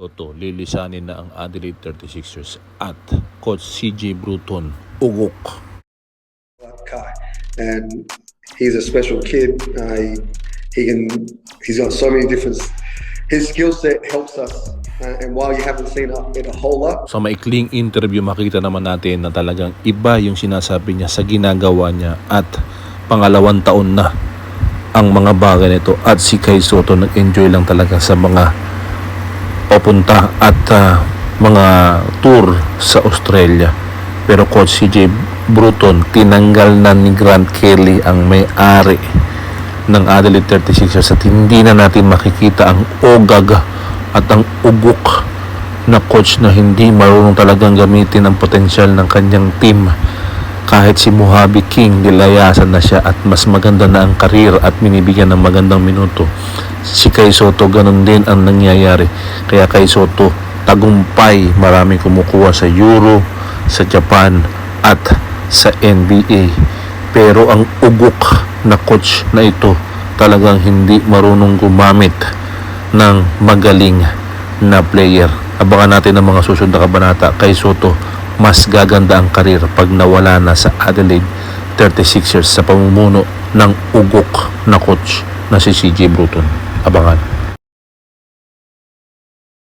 Toto, lilisanin na ang Adelaide 36ers at Coach CJ Bruton, ugok. Kai, and he's a special kid. He's got so many different. His skill set helps us, and while you haven't seen it a whole lot. Sa maikling interview, makita naman natin na talagang iba yung sinasabi niya sa ginagawa niya at pangalawang taon na ang mga bagay nito at si Kai Sotto nag-enjoy lang talaga sa mga papunta at mga tour sa Australia. Pero Coach CJ Bruton, tinanggal na ni Grant Kelly ang may-ari ng Adelaide 36ers at hindi na natin makikita ang ogag at ang ugok na coach na hindi marunong talagang gamitin ang potensyal ng kanyang team. Kahit si Mojave King, nilayasan na siya at mas maganda na ang karir at minibigyan ng magandang minuto. Si Kai Sotto, ganun din ang nangyayari. Kaya Kai Sotto, tagumpay, maraming kumukuha sa Euro, sa Japan at sa NBA. Pero ang ugok na coach na ito talagang hindi marunong gumamit ng magaling na player. Abangan natin ang mga susunod na kabanata. Kai Sotto, mas gaganda ang karir pag nawala na sa Adelaide 36ers sa pamumuno ng ugok na coach na si CJ Bruton. Abangan.